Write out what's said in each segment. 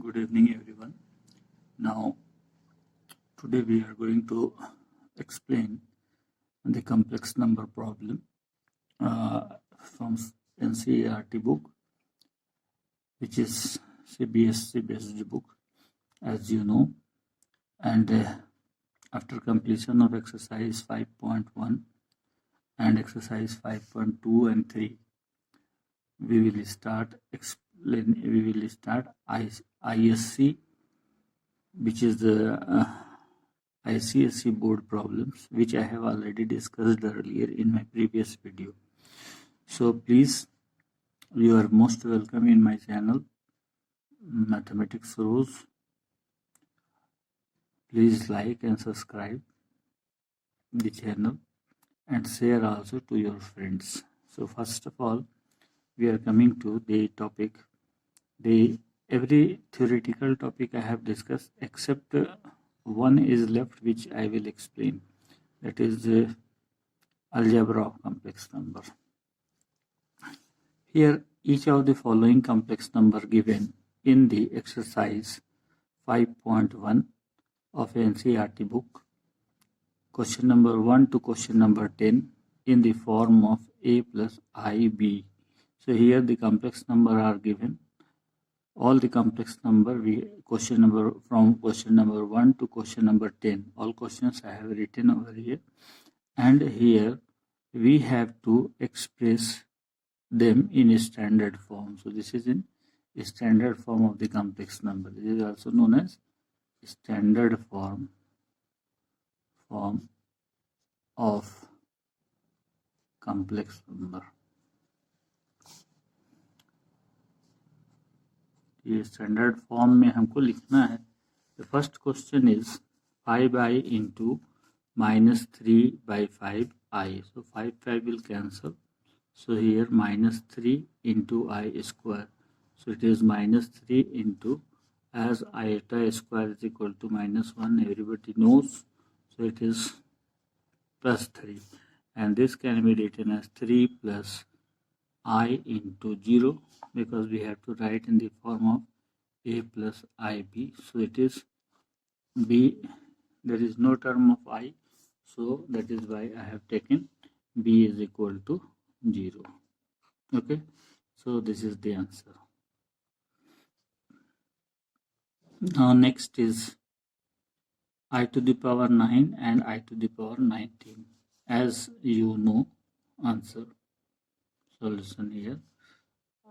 Good evening, everyone. Now, today we are going to explain the complex number problem from NCERT book, which is CBSE based book, as you know. And after completion of exercise 5.1 and exercise 5.2 and 3, we will start ISC, which is the ICSE board problems, which I have already discussed earlier in my previous video. So please, you are most welcome in my channel, Mathematics Rose. Please like and subscribe the channel and share also to your friends. So first of all, we are coming to the topic. Every theoretical topic I have discussed except one is left, which I will explain. That is the algebra of complex number. Here, each of the following complex number given in the exercise 5.1 of NCERT book, question number 1 to question number 10, in the form of a plus ib. So here the complex number are given. All the complex number from question number 1 to question number 10. All questions I have written over here, and here we have to express them in a standard form. So this is in a standard form of the complex number. This is also known as standard form of complex number. ये standard form में हमको लिखना है. The first question is 5i into minus 3 by 5i. So 5 will cancel. So here minus 3 into I square. So it is minus 3 into, as iota square is equal to minus 1, everybody knows. So it is plus 3. And this can be written as 3 plus I into 0, because we have to write in the form of a plus ib. So it is b. There is no term of I, so that is why I have taken b is equal to 0. Okay, so this is the answer. Now next is I to the power 9 and I to the power 19. As you know, answer solution here.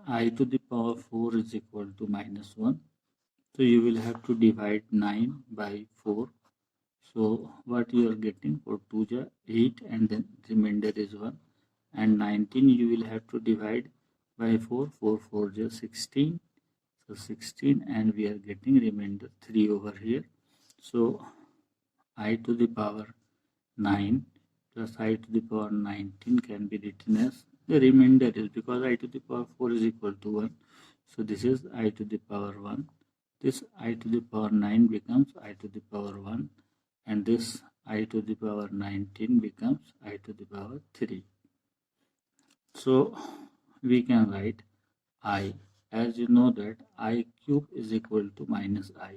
I to the power 4 is equal to minus 1. So you will have to divide 9 by 4. So what you are getting, for 2 is 8, and then remainder is 1. And 19 you will have to divide by 4. 4 is 16. So 16, and we are getting remainder 3 over here. So I to the power 9 plus I to the power 19 can be written as, the remainder is, because I to the power 4 is equal to 1. So this is I to the power 1. This I to the power 9 becomes I to the power 1. And this I to the power 19 becomes I to the power 3. So we can write I. As you know that I cube is equal to minus I.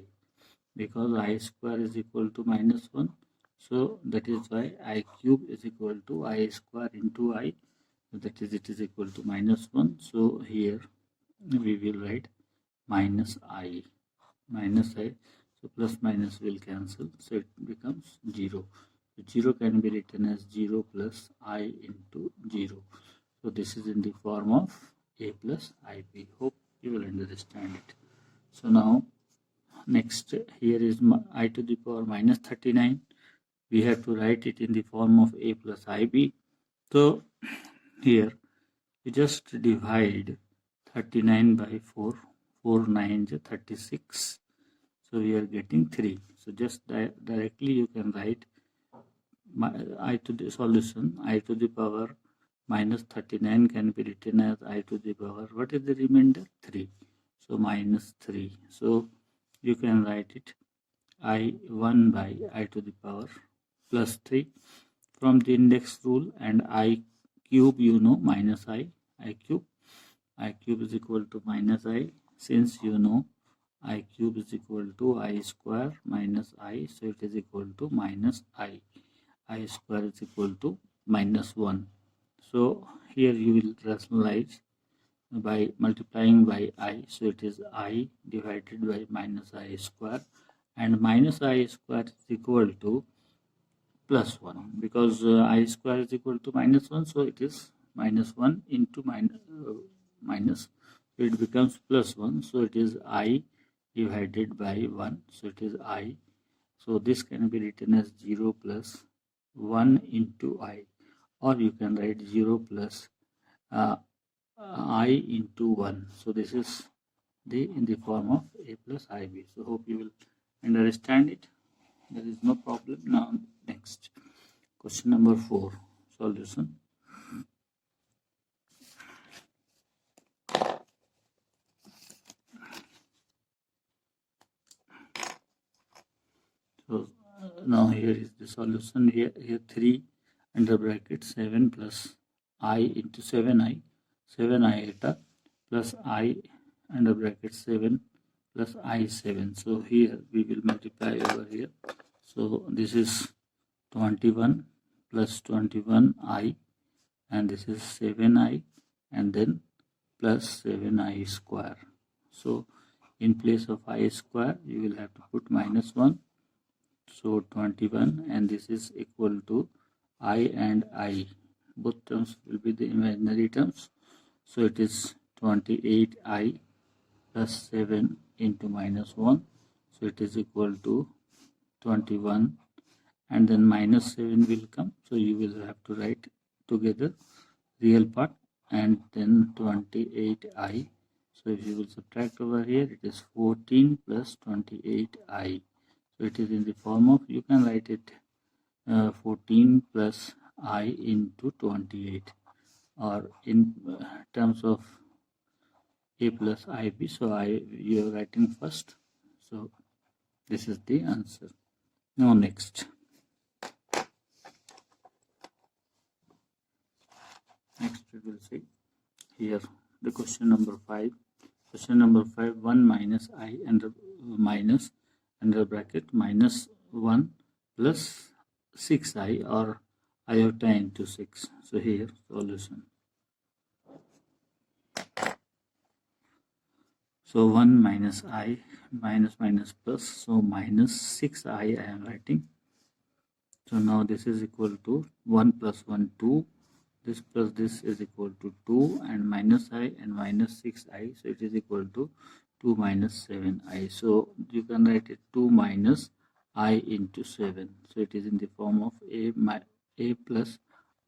Because I square is equal to minus 1. So that is why I cube is equal to I square into I. That is, it is equal to minus 1. So here we will write minus I. So plus minus will cancel. So it becomes 0. So 0 can be written as 0 plus I into 0. So this is in the form of a plus ib. Hope you will understand it. So now next, here is I to the power minus 39. We have to write it in the form of a plus ib. So here we just divide 39 by 4. 4 9 is 36. So we are getting 3. So just directly you can write I to the solution. I to the power minus 39 can be written as I to the power, what is the remainder? 3. So minus 3. So you can write it I1 by I to the power plus 3 from the index rule, and I cube, you know, minus I cube is equal to minus I. Since you know I cube is equal to I square minus I, so it is equal to minus I. I square is equal to minus 1. So here you will rationalize by multiplying by I, so it is I divided by minus I square, and minus I square is equal to plus 1, because I square is equal to minus 1, so it is minus 1 into minus, so it becomes plus 1, so it is I divided by 1, so it is I. So this can be written as 0 plus 1 into I, or you can write 0 plus I into 1. So this is in the form of A plus IB. So hope you will understand it. There is no problem. Now next, question number 4, solution. So now here is the solution. Here 3 under bracket 7 plus I into 7I, 7I eta plus I under bracket 7 plus I7. So here we will multiply over here. So this is 21 plus 21I, and this is 7I, and then plus 7I square. So in place of I square you will have to put minus 1. So 21, and this is equal to I and I. Both terms will be the imaginary terms. So it is 28I plus 7 into minus 1. So it is equal to 21, and then minus 7 will come. So you will have to write together real part, and then 28I. So if you will subtract over here, it is 14 plus 28I. So it is in the form of, you can write it 14 plus I into 28, or in terms of A plus IB. So you are writing first. So this is the answer. Now next. Next we will see here the question number 5. Question number 5, 1 minus I under bracket minus 1 plus 6I, or iota into 6. So here solution. So 1 minus I, minus plus, so minus 6I I am writing. So now this is equal to 1 plus 1, 2. This plus this is equal to 2, and minus I and minus 6I. So it is equal to 2 minus 7I. So you can write it 2 minus I into 7. So it is in the form of A plus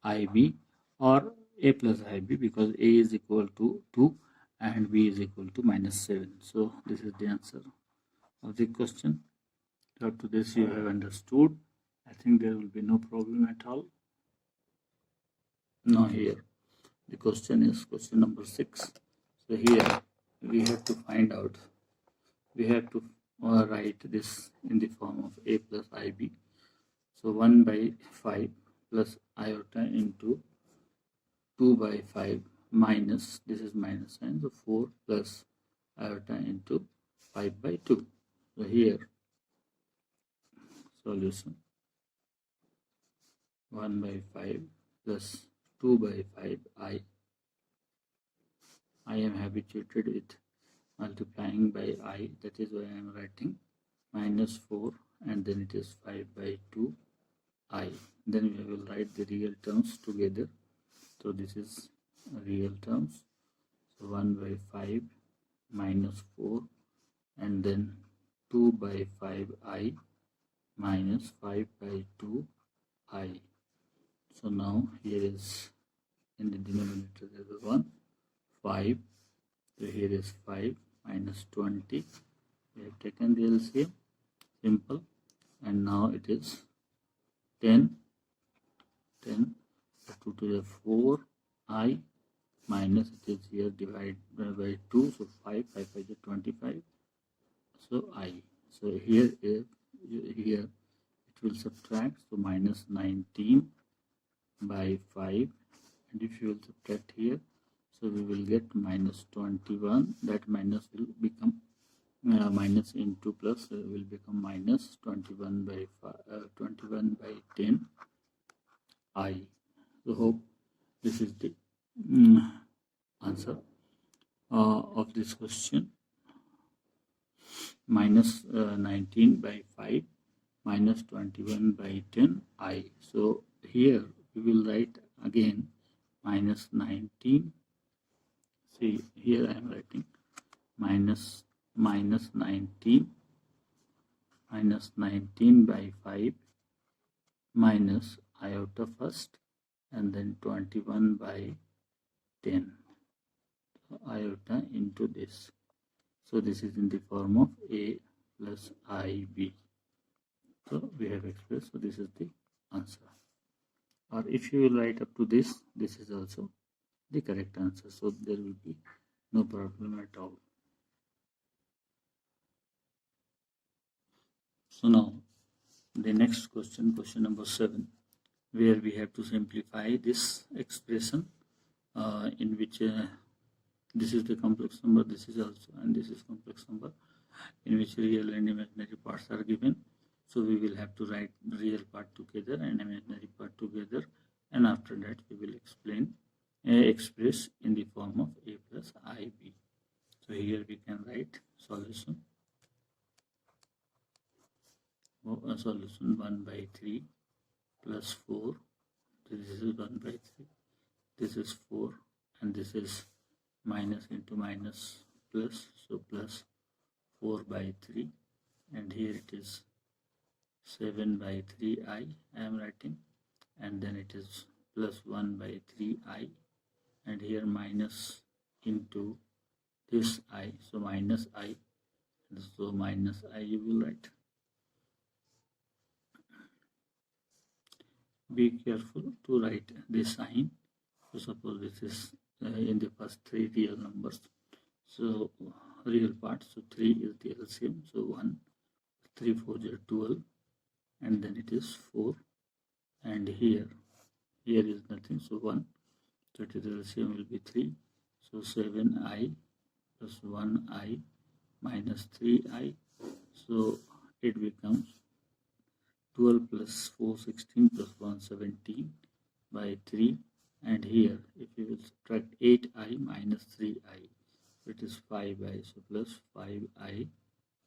IB, or A plus IB, because A is equal to 2 and B is equal to minus 7. So this is the answer of the question. Up to this you have understood. I think there will be no problem at all. Now here the question is question number 6. So here we have to find out, we have to write this in the form of A plus IB. So 1 by 5 plus iota into 2 by 5 minus, this is minus sign, so 4 plus iota into 5 by 2. So here solution, 1 by 5 plus 2 by 5 I am habituated with multiplying by I, that is why I am writing minus 4, and then it is 5 by 2 I. Then we will write the real terms together. So this is real terms. So 1 by 5 minus 4, and then 2 by 5 I minus 5 by 2 I. So now here is in the denominator there is 1, 5. So here is 5 minus 20. We have taken the LCM, simple, and now it is 10. 2 to the 4 I minus, it is here divided by 2, so 5 is 25, so I. So here it will subtract, so minus 19 by 5, and if you will subtract here, so we will get minus 21. That minus will become minus into plus will become minus 21 by 10 I. So hope this is the answer of this question. Minus 19 by 5 minus 21 by 10 I. So here we will write again minus 19. See, here I am writing minus 19 by 5 minus iota first and then 21 by 10 iota into this. So this is in the form of A plus IB. So we have expressed. So this is the answer. Or if you will write up to this is also the correct answer. So there will be no problem at all. So now the next question, question number 7, where we have to simplify this expression in which this is the complex number, this is also, and this is complex number, in which real and imaginary parts are given. So we will have to write real part together and imaginary part together, and after that we will express in the form of A plus IB. So here we can write solution. Solution 1 by 3 plus 4. This is 1 by 3. This is 4, and this is minus into minus plus, so plus 4 by 3, and here it is 7 by 3 I am writing, and then it is plus 1 by 3 I, and here minus into this I, so minus I, so minus I you will write. Be careful to write this sign. So suppose this is in the first 3 real numbers, so real part, so 3 is the LCM, so 1, 3 4 is 12, and then it is 4, and here is nothing, so 1, so it is LCM will be 3, so 7I plus 1I minus 3I, so it becomes 12 plus 4 16 plus 1 17 by 3, and here if you will subtract 8I minus 3I, so it is 5I, so plus 5I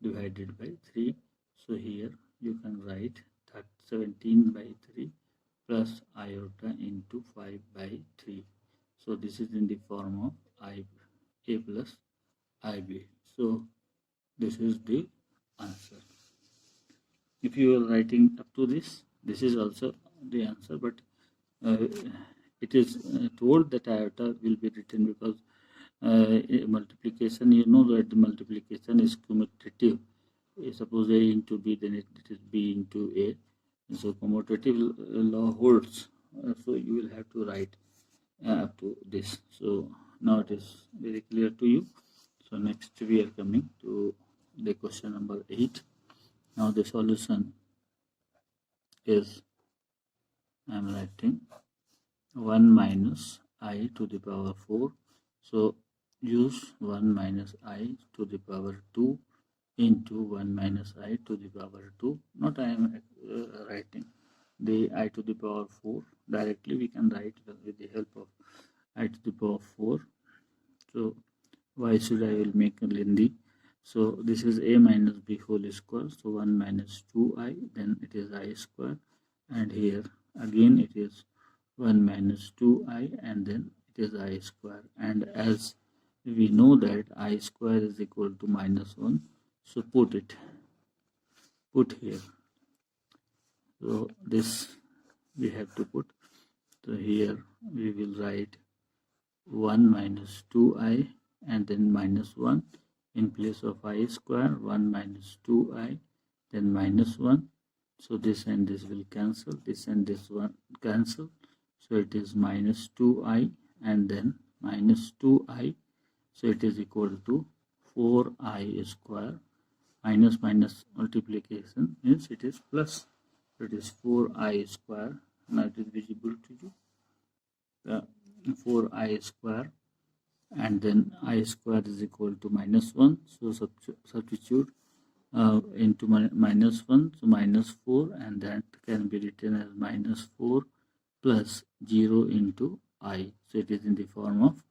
divided by 3. So here you can write that 17 by 3 plus iota into 5 by 3. So this is in the form of A plus IB. So this is the answer. If you are writing up to this is also the answer, but it is told that iota will be written because multiplication, you know that the multiplication is commutative. Suppose A into B, then it is B into A. So commutative law holds. So you will have to write up to this. So now it is very clear to you. So next we are coming to the question number 8. Now the solution is, I am writing 1 minus I to the power 4. So use 1 minus I to the power 2 into 1 minus I to the power 2. Not I am writing the I to the power 4. Directly we can write with the help of I to the power 4. So why should I will make a lengthy? So this is A minus B whole square. So 1 minus 2I, then it is I square, and here again it is 1 minus 2I, and then it is I square. And as we know that I square is equal to minus 1, so put here. So this we have to put. So here we will write 1 minus 2I and then minus 1 in place of I square, 1 minus 2I, then minus 1. So this and this will cancel, this and this one cancel. So it is minus 2I and then minus 2I. So it is equal to 4I square. Minus minus multiplication means it is plus. So it is 4I square. Now it is visible to you. 4I square and then I square is equal to -1. So substitute into -1, so -4, and that can be written as -4 plus 0 into I. So it is in the form of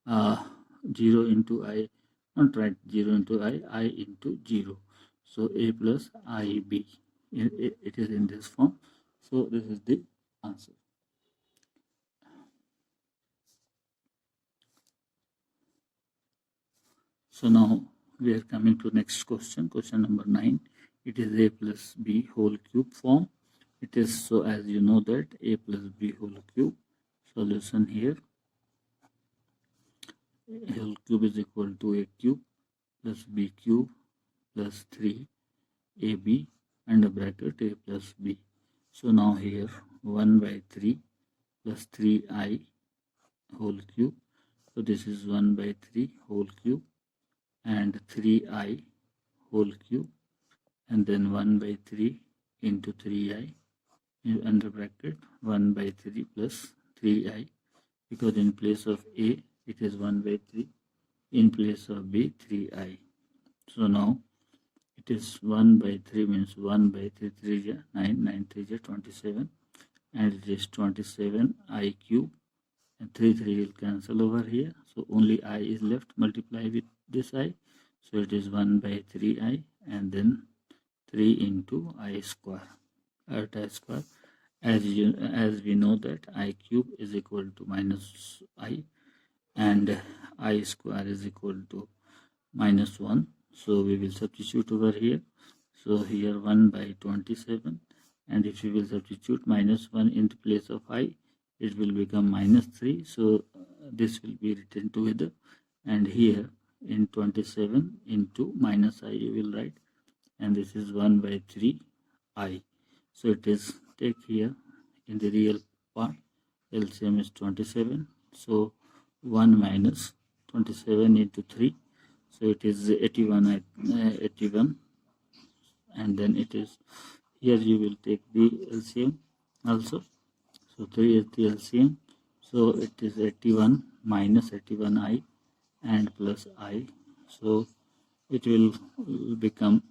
0 into I, not right, 0 into I into 0. So A plus IB. It is in this form. So this is the answer. So now we are coming to next question, question number 9. It is A plus B whole cube form. It is, so as you know that A plus B whole cube, solution here, whole cube is equal to A cube plus B cube plus 3AB and a bracket A plus B. So now here 1 by 3 plus 3I whole cube. So this is 1 by 3 whole cube and 3I whole cube, and then 1 by 3 into 3I under bracket 1 by 3 plus 3I, because in place of A it is 1 by 3, in place of B 3I. So now it is 1 by 3 means 1 by 3, 3 is 9, 9 3 is 27, and it is 27I cube, and 3 will cancel over here, so only I is left, multiply with this I, so it is 1 by 3I and then 3 into I square, I square, as we know that I cube is equal to minus I and I square is equal to -1, so we will substitute over here. So here 1 by 27, and if we will substitute -1 in the place of I, it will become -3, so this will be written together, and here in 27 into -I you will write, and this is 1 by 3I. So it is, take here in the real part, LCM is 27, so 1 minus 27 into 3, so it is 81, 81, and then it is, here you will take the LCM also, so 3 is the LCM, so it is 81 minus 81I and plus I, so it will become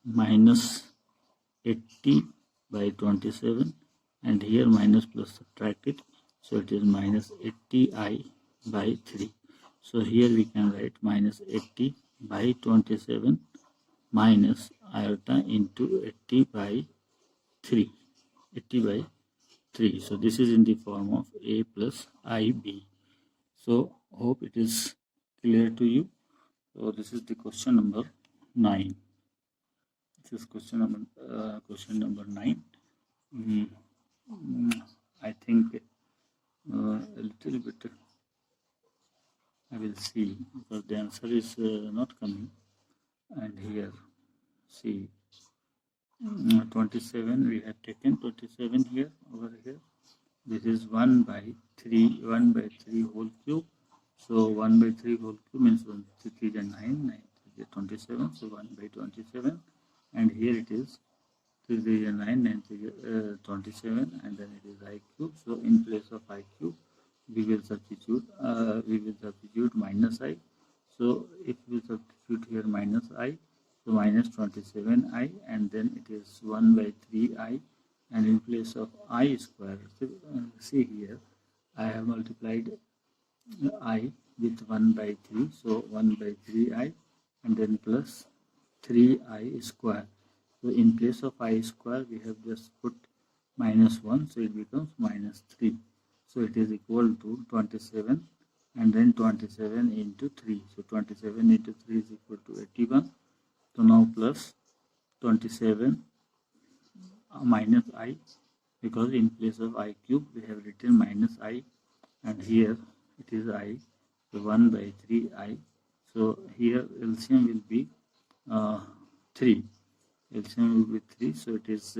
minus 80 by 27, and here minus plus subtract it, so it is minus 80I by 3. So here we can write minus 80 by 27 minus iota into 80 by 3, 80 by 3. So this is in the form of A plus IB. So hope it is clear to you. So this is the question number 9. This is question number 9. I think a little bit I will see, because the answer is not coming, and here see 27 we have taken 27 here, over here this is 1 by 3 whole cube, so 1 by 3 whole cube means 1 3 is 9, 9 3 is 27, so 1 by 27, and here it is 3 is 9, 9 3 is 27, and then it is I cube, so in place of I cube we will substitute minus I, so if we substitute here minus I, so minus 27I, and then it is 1 by 3I, and in place of I square, see here I have multiplied I with 1 by 3, so 1 by 3I and then plus 3I square. So in place of I square we have just put -1, so it becomes -3. So it is equal to 27, and then 27 into 3. So 27 into 3 is equal to 81. So now plus 27 minus I, because in place of I cube we have written minus I, and here it is I, so 1 by 3I. So here LCM will be 3. LCM will be 3. So it is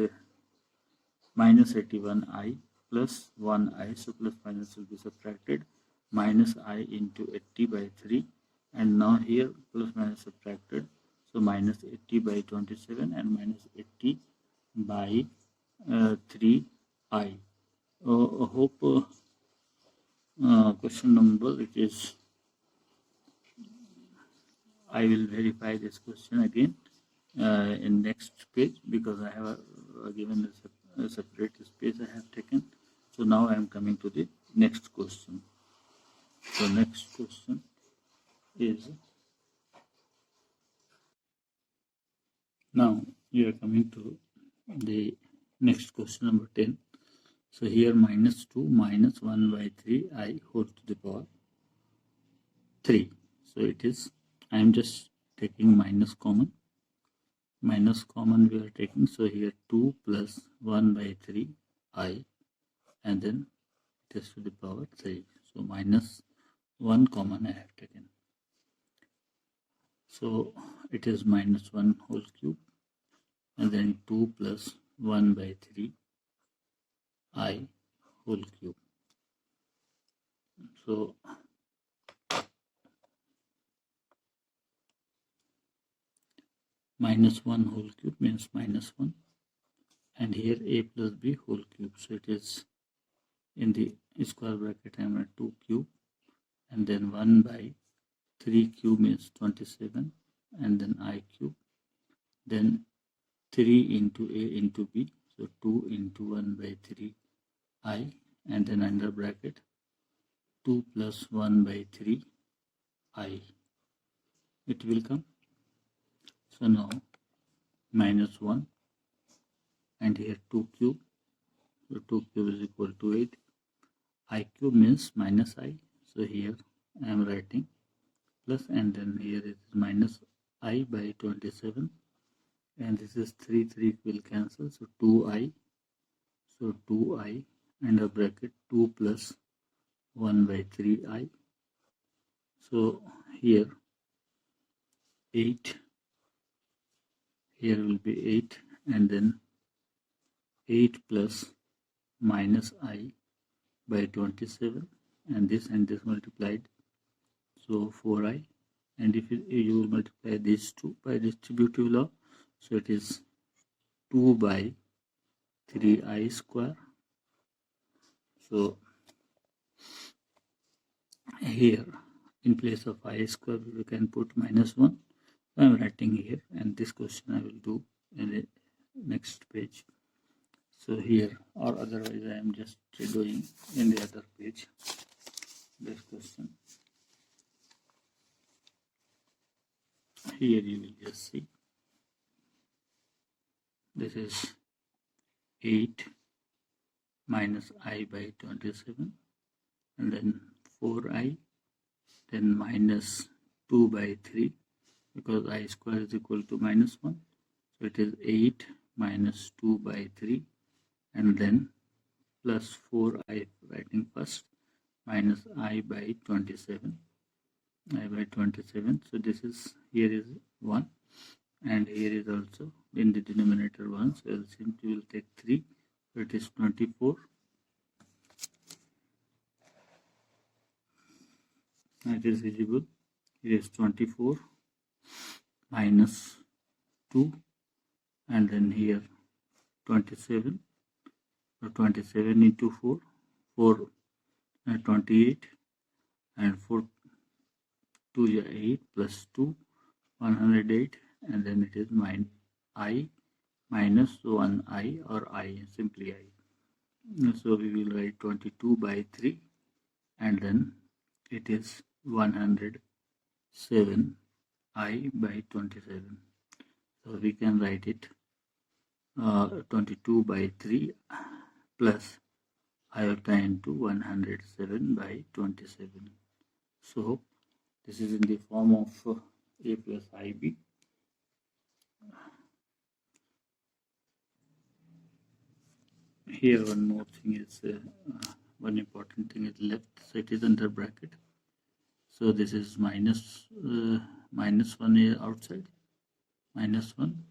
minus 81I plus 1I. So plus minus will be subtracted. Minus I into 80 by 3. And now here plus minus subtracted. So minus 80 by 27 and minus 80 by 3I. Hope question number, it is, I will verify this question again in next page, because I have given a separate space I have taken. So now I am coming to the next question. So next question is, now we are coming to the next question number 10. So here minus 2 minus 1 by 3 I whole to the power 3. So it is, I am just taking minus common we are taking. So here 2 plus 1 by 3 I, and then it is to the power 3. So minus 1 common I have taken. So it is minus 1 whole cube, and then 2 plus 1 by 3 I whole cube. So minus 1 whole cube means minus 1, and here a plus b whole cube. So it is in the square bracket I am at 2 cube, and then 1 by 3 cube means 27, and then I cube, then 3 into a into b, so 2 into 1 by 3 I, and then under bracket 2 plus 1 by 3 I, it will come. So now minus 1, and here 2 cube, so 2 cube is equal to 8. I cube means minus I, so here I am writing plus, and then here it is minus I by 27, and this is 3 will cancel, so 2I, so 2I under bracket 2 plus 1 by 3I. So here 8, here will be 8, and then 8 plus minus I by 27, and this multiplied, so 4I, and if you will multiply these two by distributive law, so it is 2 by 3I square. So here in place of I square we can put minus 1. I am writing here, and this question I will do in the next page. So here, or otherwise I am just doing in the other page this question. Here you will just see, this is 8 minus I by 27, and then 4I, then minus 2 by 3, because I square is equal to minus 1, so it is 8 minus 2 by 3, and then plus 4I writing first, minus I by 27, so this is, here is 1, and here is also in the denominator 1, so LCM will take 3, so it is 24. It is visible. It is 24 minus 2, and then here 27. So 27 into 4, 28, and 4 2 is 8 plus 2, 108, and then it is I minus 1I, or I, simply I. So we will write 22 by 3, and then it is 107 I by 27. So we can write it 22 by 3 plus iota into 107 by 27. So this is in the form of A plus IB. Here one more thing is, one important thing is left, so it is under bracket. So this is minus 1 outside, minus 1.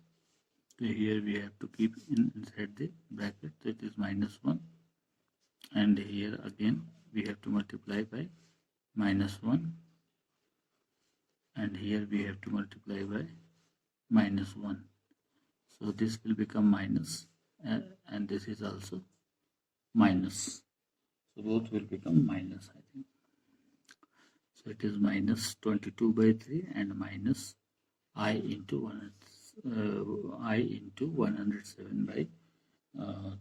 So here we have to keep inside the bracket, so it is minus 1. And here again we have to multiply by minus 1. And here we have to multiply by minus 1. So this will become minus, and this is also minus. So both will become minus, I think. So it is minus 22 by 3 and minus I into 107 by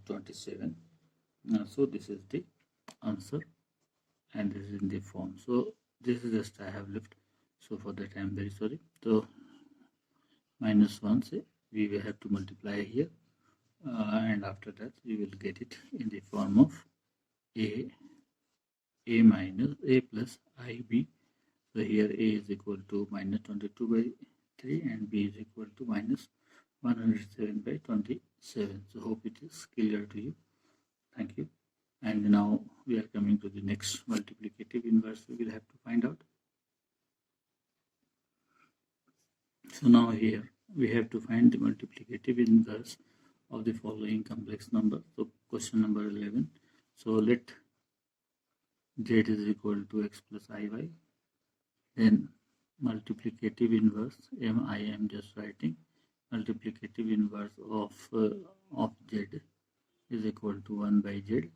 27. So this is the answer, and this is in the form. So this is just I have left. So for that I am very sorry. So minus 1, say we will have to multiply here, and after that we will get it in the form of a minus a plus ib. So here a is equal to minus 22 by 3 and b is equal to minus 107 by 27. So hope it is clear to you. Thank you. And now we are coming to the next multiplicative inverse we will have to find out. So now here we have to find the multiplicative inverse of the following complex number. So question number 11. So let z is equal to x plus iy. Then multiplicative inverse I am just writing multiplicative inverse of z is equal to 1 by z,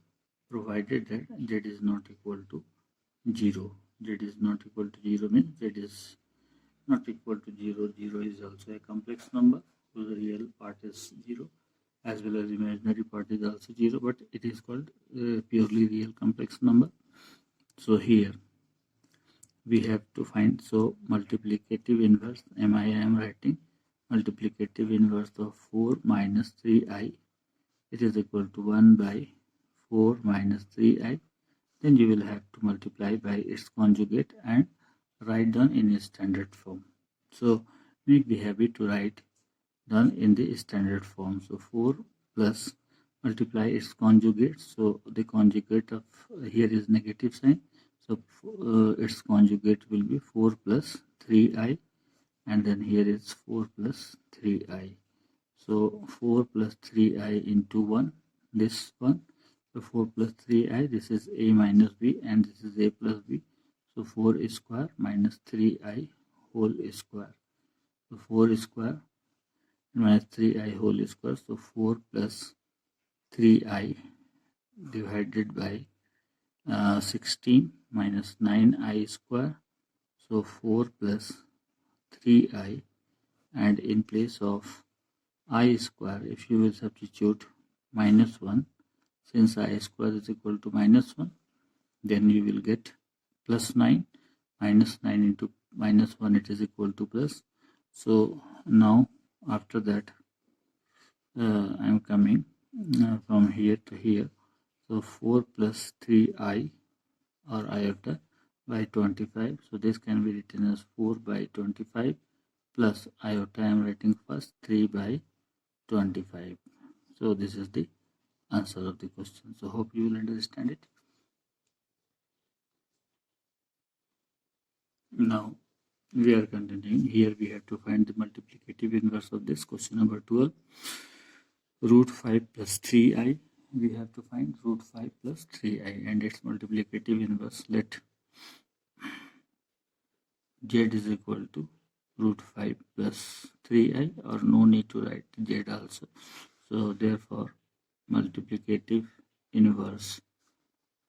provided that z is not equal to 0. Z is not equal to 0 means z is not equal to 0. 0 is also a complex number, so the real part is 0 as well as imaginary part is also 0, but it is called purely real complex number. So here we have to find, so multiplicative inverse I am writing multiplicative inverse of 4 minus 3i, it is equal to 1 by 4 minus 3i. Then you will have to multiply by its conjugate and write down in a standard form. So make the habit to write down in the standard form. So 4 plus multiply its conjugate. So the conjugate of here is negative sign. So its conjugate will be 4 plus 3i, and then here is 4 plus 3i. So 4 plus 3i into 1, this one. So 4 plus 3i, this is a minus b, and this is a plus b. So 4 square minus 3i whole square. So 4 square minus 3i whole square. So 4 plus 3i divided by 16 minus 9i square. So 4 plus 3i, and in place of I square, if you will substitute minus 1, since I square is equal to minus 1, then you will get plus 9. Minus 9 into minus 1, it is equal to plus. So now after that I am coming from here to here. So 4 plus 3i or iota by 25. So this can be written as 4 by 25 plus iota I am writing first 3 by 25. So this is the answer of the question. So hope you will understand it. Now we are continuing. Here we have to find the multiplicative inverse of this. Question number 12. Root 5 plus 3i. We have to find root 5 plus 3i and its multiplicative inverse. Let z is equal to root 5 plus 3i, or no need to write z also. So therefore multiplicative inverse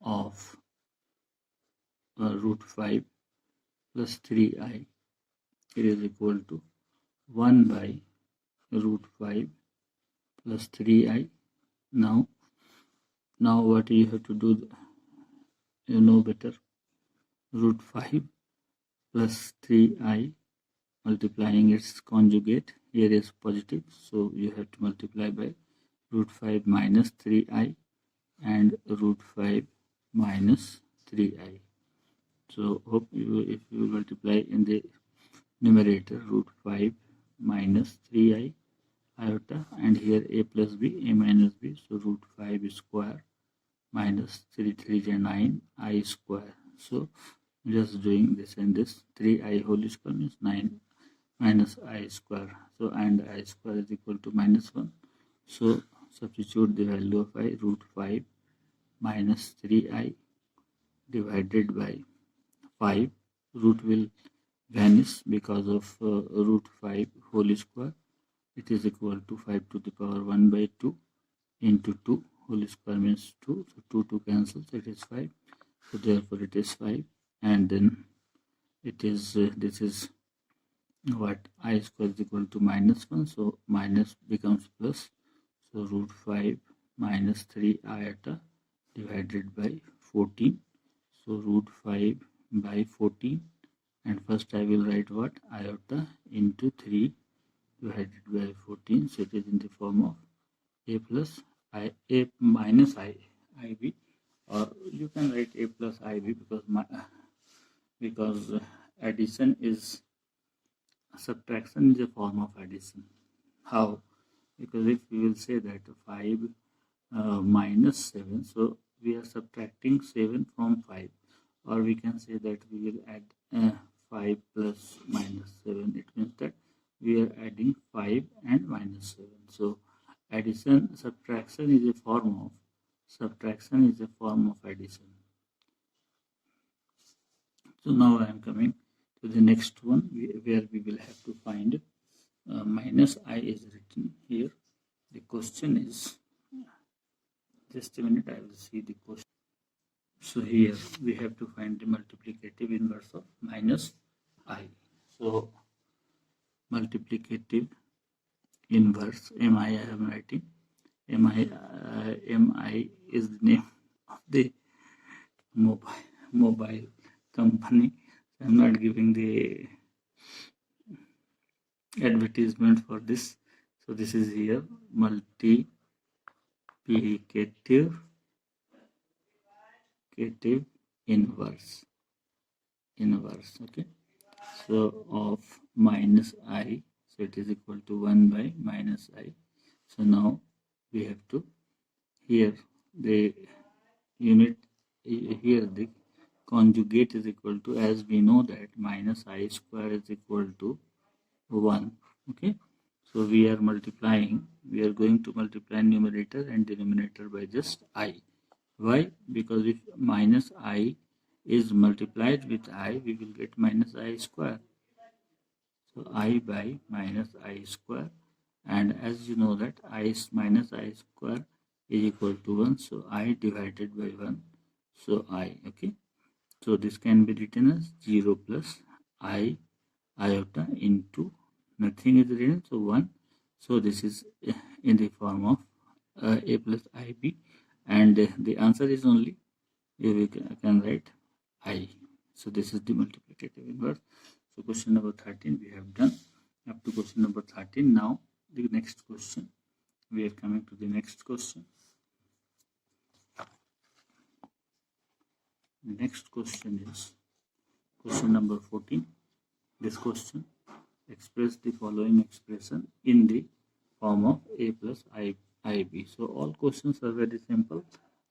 of root 5 plus 3i, it is equal to 1 by root 5 plus 3i. Now what you have to do, you know better. Root 5 plus 3i multiplying its conjugate, here is positive, so you have to multiply by root 5 minus 3i and root 5 minus 3i. So hope you, if you multiply in the numerator root 5 minus 3i iota, and here a plus b, a minus b, so root 5 square minus 3 is 9 I square. So just doing this and this, 3i whole square means 9 minus I square. So and I square is equal to minus 1. So substitute the value of I, root 5 minus 3i divided by 5. Root will vanish because of root 5 whole square. It is equal to 5 to the power 1 by 2 into 2 whole square means 2. So 2 cancels, so it is 5. So therefore it is 5. And then it is this is what I square is equal to minus 1. So minus becomes plus. So root 5 minus 3 iota divided by 14. So root 5 by 14. And first I will write what? Iota into 3 divided by 14. So it is in the form of a plus I, a minus ib, or you can write a plus ib because addition is subtraction is a form of addition. How? Because if we will say that 5 minus 7, so we are subtracting 7 from 5, or we can say that we will add 5 plus minus 7. It means that we are adding 5 and minus 7. So subtraction is a form of addition. So now I am coming to the next one, where we will have to find minus I is written here. The question is, just a minute, I will see the question. So here we have to find the multiplicative inverse of minus I. So multiplicative inverse, mi I am writing. Mi is the name of the mobile company. I am not giving the advertisement for this. So this is here multiplicative inverse. Okay. So of minus I, so it is equal to 1 by minus I. So now we have to, here the unit, here the conjugate is equal to, as we know that minus I square is equal to 1. Okay. So we are going to multiply numerator and denominator by just I. Why? Because if minus I is multiplied with I, we will get minus I square. So I by minus I square, and as you know that I minus I square is equal to 1, so I divided by 1, so I. Okay, so this can be written as 0 plus I iota into nothing is written, so 1. So this is in the form of a plus ib, and the answer is only, we can write I. So this is the multiplicative inverse. So question number 13 we have done up to question number 13. Now the next question, we are coming to the next question. The next question is question number 14. This question, express the following expression in the form of a plus ib. So all questions are very simple.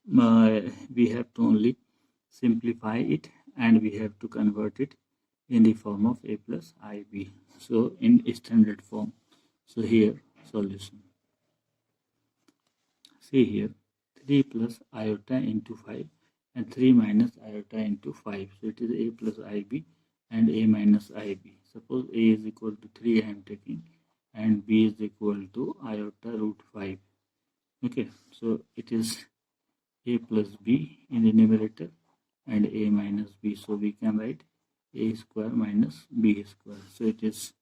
We have to only simplify it, and we have to convert it in the form of a plus ib, so in standard form. So here solution, see here 3 plus iota into 5 and 3 minus iota into 5. So it is a plus ib and a minus ib. Suppose a is equal to 3 I am taking, and b is equal to iota root 5. Okay, so it is a plus b in the numerator and a minus b. So we can write a square minus b square. So it is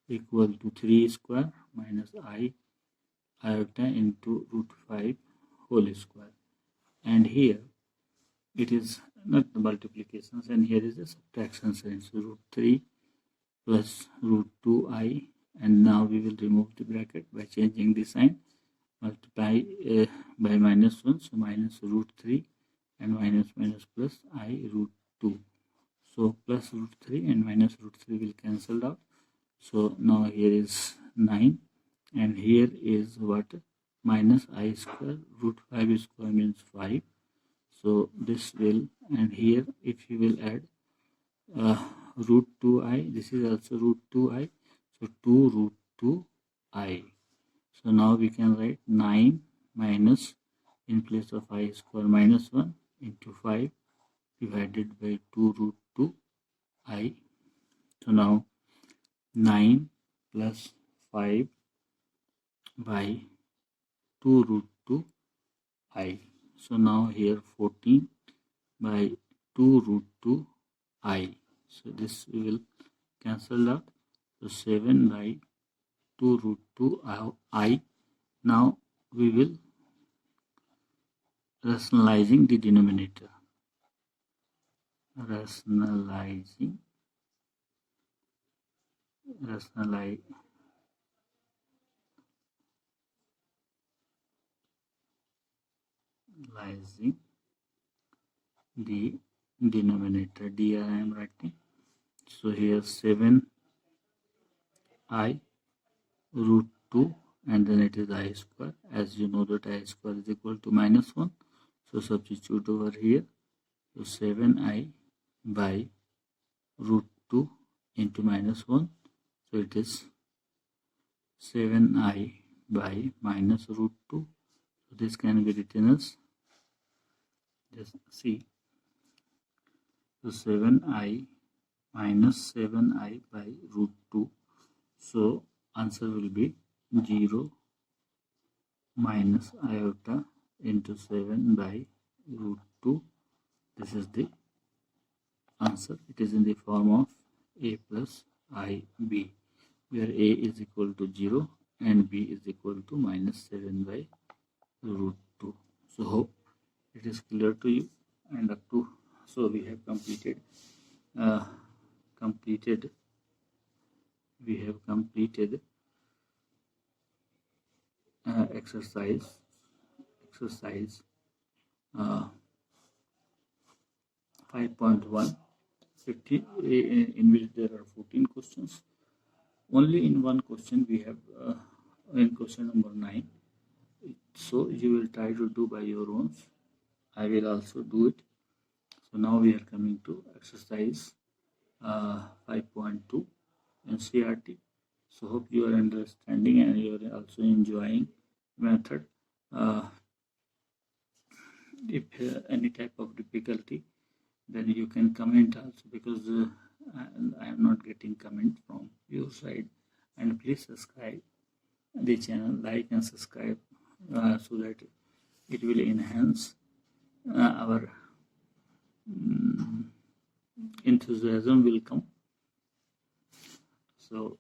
equal to 3 square minus iota into root 5 whole square. And here it is not the multiplications, and here is the subtraction sign. So root 3 plus root 2i, and now we will remove the bracket by changing the sign. Multiply by minus 1, so minus root 3 and minus plus I root 2. So plus root 3 and minus root 3 will cancel out. So now here is 9, and here is what? Minus I square root 5 square means 5. So this will, and here if you will add root 2i, this is also root 2i, so 2 root 2i. So now we can write 9 minus, in place of I square, minus 1 into 5 divided by 2 root 2i. So now 9 plus 5 by 2 root 2 I. So now here 14 by 2 root 2 I. So this we will cancel out. So 7 by 2 root 2 I. Now we will rationalizing the denominator. Rationalizing the denominator. Dr I am writing. So here 7 I root 2 and then it is I square. As you know that I square is equal to minus 1. So substitute over here. So 7I by root 2 into minus 1. So it is 7I by minus root 2. So this can be written as, just see, so 7I minus 7I by root 2. So answer will be 0 minus iota into 7 by root 2. This is the answer. It is in the form of a plus ib, where a is equal to 0 and b is equal to minus 7 by root 2. So hope it is clear to you. And up to, so we have completed exercise 5.1 50, in which there are 14 questions. Only in one question we have in question number 9. So you will try to do by your own. I will also do it. So now we are coming to exercise 5.2 NCERT. So hope you are understanding and you are also enjoying method. If any type of difficulty, then you can comment also, because I am not getting comment from your side. And please subscribe the channel, like and subscribe, so that it will enhance our enthusiasm will come. So